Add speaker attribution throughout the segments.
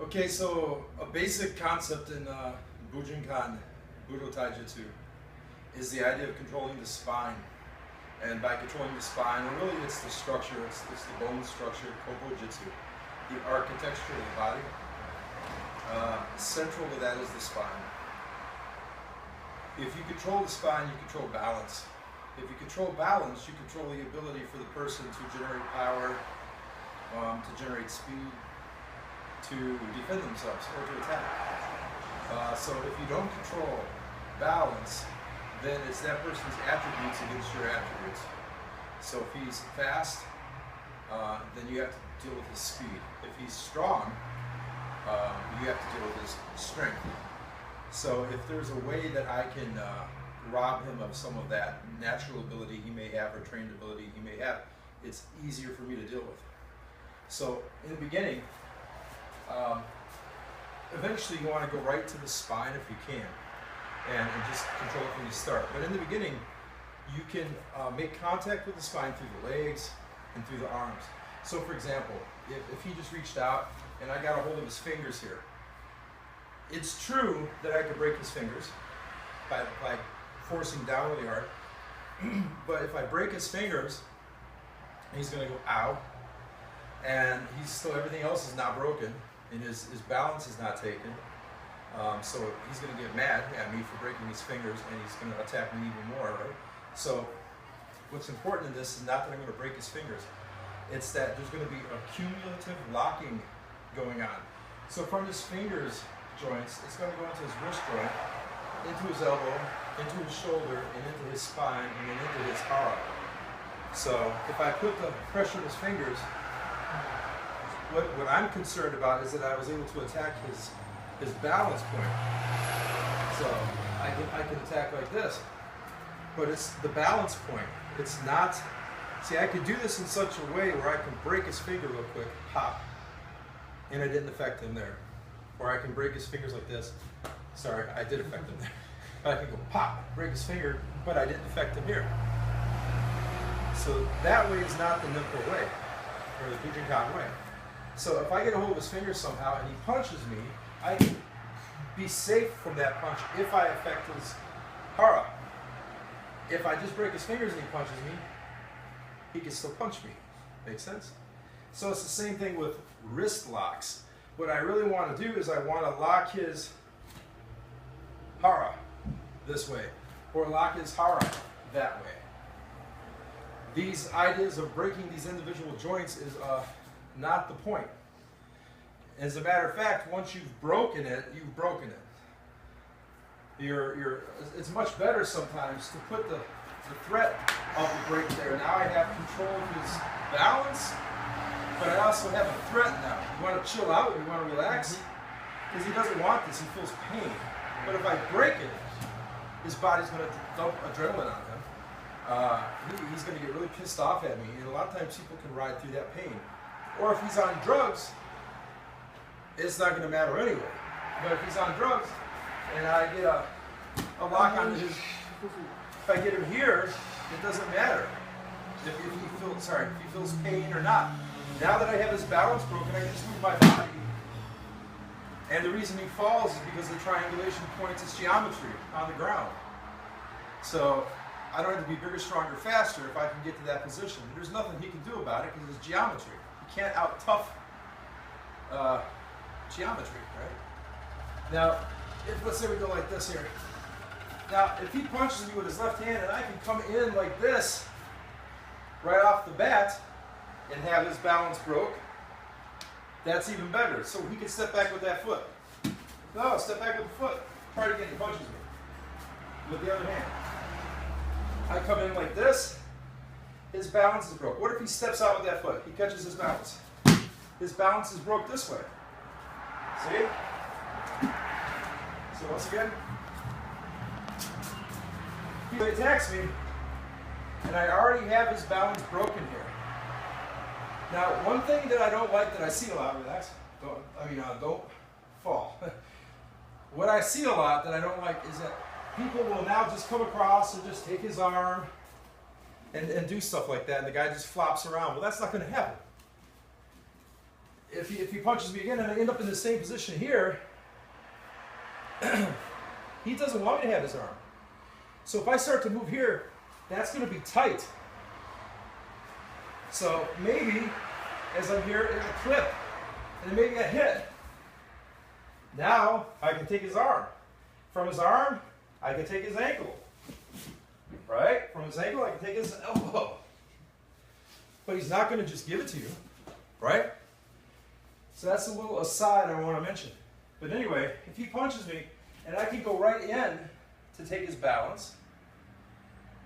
Speaker 1: Okay, so a basic concept in Bujinkan, Budo Taijutsu, is the idea of controlling the spine. And by controlling the spine, or really it's the structure, it's the bone structure, Koppojutsu, the architecture of the body. Central to that is the spine. If you control the spine, you control balance. If you control balance, you control the ability for the person to generate power, to generate speed, to defend themselves or to attack. So if you don't control balance, then it's that person's attributes against your attributes. So if he's fast, then you have to deal with his speed. If he's strong, you have to deal with his strength. So if there's a way that I can rob him of some of that natural ability he may have or trained ability he may have, it's easier for me to deal with. So in the beginning, eventually you want to go right to the spine if you can, and just control it from the start. But in the beginning, you can make contact with the spine through the legs and through the arms. So for example, if he just reached out and I got a hold of his fingers here, it's true that I could break his fingers by forcing down really hard, but if I break his fingers, he's going to go ow, and everything else is not broken, and his balance is not taken. So he's going to get mad at me for breaking his fingers, and he's going to attack me even more, right? So what's important in this is not that I'm going to break his fingers. It's that there's going to be a cumulative locking going on. So from his fingers joints, it's going to go into his wrist joint, into his elbow, into his shoulder, and into his spine, and then into his hara. So if I put the pressure on his fingers, what I'm concerned about is that I was able to attack his balance point. So I can attack like this, but it's the balance point. It's not, see, I could do this in such a way where I can break his finger real quick, pop, and I didn't affect him there. Or I can break his fingers like this. Sorry, I did affect him there. But I can go pop, break his finger, but I didn't affect him here. So that way is not the Ninpo way, or the Bujinkan way. So if I get a hold of his fingers somehow and he punches me, I can be safe from that punch if I affect his hara. If I just break his fingers and he punches me, he can still punch me. Make sense? So it's the same thing with wrist locks. What I really want to do is I want to lock his hara this way, or lock his hara that way. These ideas of breaking these individual joints is not the point. As a matter of fact, once you've broken it, you've broken it. It's much better sometimes to put the threat of the break there. Now I have control of his balance, but I also have a threat now. You want to chill out, you want to relax, because he doesn't want this, he feels pain. But if I break it, his body's going to dump adrenaline on him. He's going to get really pissed off at me, and a lot of times people can ride through that pain. Or if he's on drugs, it's not going to matter anyway. But if he's on drugs, and I get a lock on his, if I get him here, it doesn't matter if he feels pain or not. Now that I have his balance broken, I can just move my body. And the reason he falls is because the triangulation points is geometry on the ground. So I don't have to be bigger, stronger, faster if I can get to that position. There's nothing he can do about it because it's geometry. You can't out-tough geometry, right? Now, let's say we go like this here. Now, if he punches me with his left hand and I can come in like this right off the bat and have his balance broke, that's even better. So he can step back with that foot. No, step back with the foot. Try it again, he punches me with the other hand. I come in like this, his balance is broke. What if he steps out with that foot? He catches his balance. His balance is broke this way. See? So once again, he attacks me, and I already have his balance broken here. Now, one thing that I don't like that I see a lot, relax, don't fall. What I see a lot that I don't like is that people will now just come across and just take his arm and do stuff like that, and the guy just flops around. Well, that's not going to happen. if he punches me again and I end up in the same position here, he doesn't want me to have his arm. So if I start to move here, that's going to be tight. So maybe as I'm here, it'll clip, and maybe I hit. Now I can take his arm. From his arm, I can take his ankle. Right? From his ankle, I can take his elbow. But he's not going to just give it to you. Right? So that's a little aside I want to mention. But anyway, if he punches me, and I can go right in to take his balance,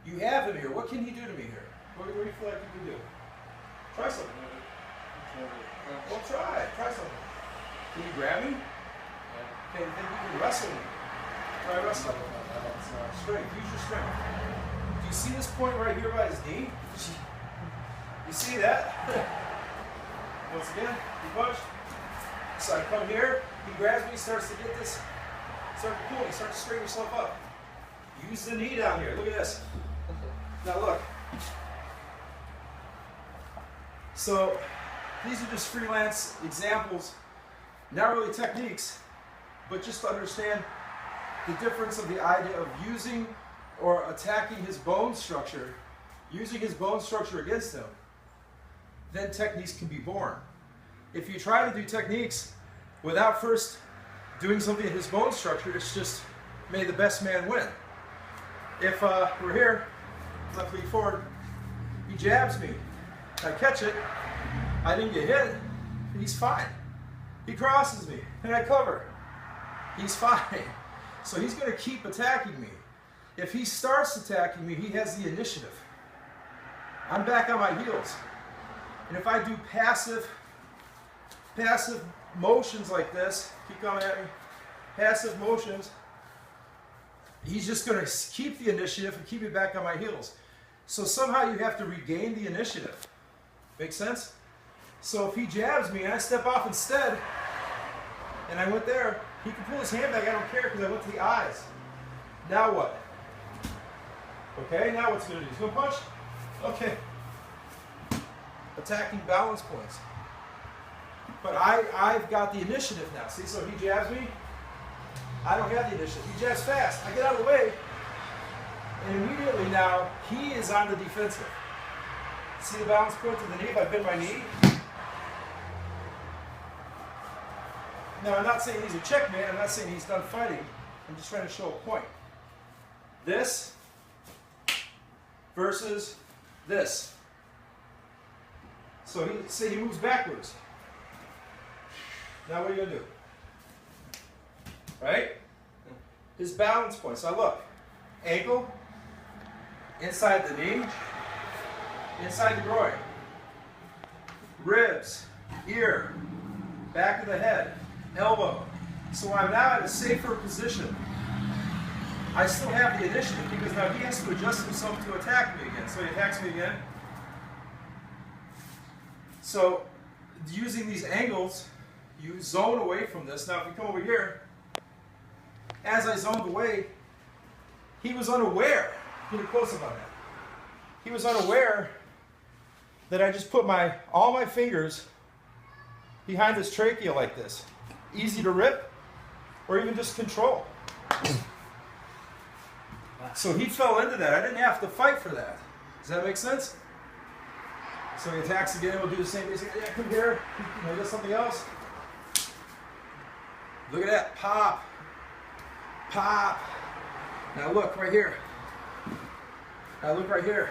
Speaker 1: you have him here. What can he do to me here? What do you feel like you can do? Try something. Well, try. Try something. Can you grab me? Okay, then you can wrestle me. Try wrestling. Strength. Use your strength. Do you see this point right here by his knee? You see that? Once again, he punched. So I come here, he grabs me, he starts to get this, start to pull, you start to straighten yourself up. Use the knee down here. Look at this. Now look. So these are just freelance examples, not really techniques, but just to understand the difference of the idea of using or attacking his bone structure, using his bone structure against him. Then techniques can be born. If you try to do techniques without first doing something in his bone structure, it's just may the best man win. If we're here, left lead forward, he jabs me, I catch it, I didn't get hit, he's fine. He crosses me, and I cover, he's fine. So he's going to keep attacking me. If he starts attacking me, he has the initiative. I'm back on my heels. And if I do passive motions like this, keep coming at me, passive motions, he's just going to keep the initiative and keep me back on my heels. So somehow you have to regain the initiative. Make sense? So if he jabs me and I step off instead, and I went there, he can pull his hand back, I don't care, because I went to the eyes. Now what? Okay, now what's he going to do? He's going to punch? Okay. Attacking balance points. But I've got the initiative now. See, so he jabs me, I don't have the initiative. He jabs fast, I get out of the way, and immediately now he is on the defensive. See the balance point to the knee? If I bend my knee. Now I'm not saying he's a checkmate, I'm not saying he's done fighting, I'm just trying to show a point. This versus this. So say he moves backwards. Now what are you going to do? Right? His balance point. So look, ankle, inside the knee, inside the groin, ribs, ear, back of the head, elbow. So I'm now in a safer position. I still have the initiative because now he has to adjust himself to attack me again. So he attacks me again. So using these angles, you zone away from this. Now if you come over here, as I zoned away, he was unaware. Get close about that. He was unaware that I just put all my fingers behind his trachea like this. Easy to rip, or even just control. So he fell into that. I didn't have to fight for that. Does that make sense? So he attacks again, we'll do the same thing. Yeah, come here. You know, get something else. Look at that. Pop. Pop. Now look right here. Now look right here.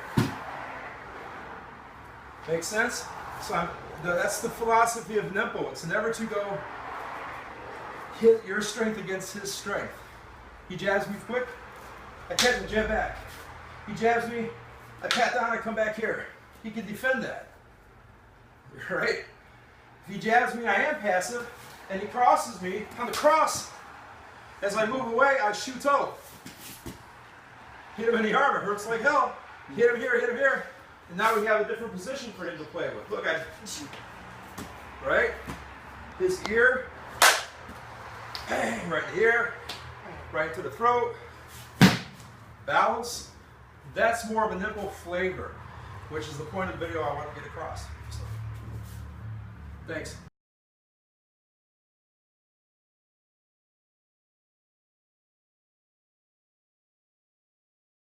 Speaker 1: Make sense? So that's the philosophy of Ninpo. It's never to go hit your strength against his strength. He jabs me quick, I catch and jab back. He jabs me, I pat down, I come back here. He can defend that. Right? If he jabs me, I am passive, and he crosses me on the cross. As I move away, I shoot toe. Hit him in the arm, it hurts like hell. Hit him here, and now we have a different position for him to play with. Look, right? His ear, bang, right in the ear, right to the throat. Balance. That's more of a Ninpo flavor, which is the point of the video I want to get across. So, thanks.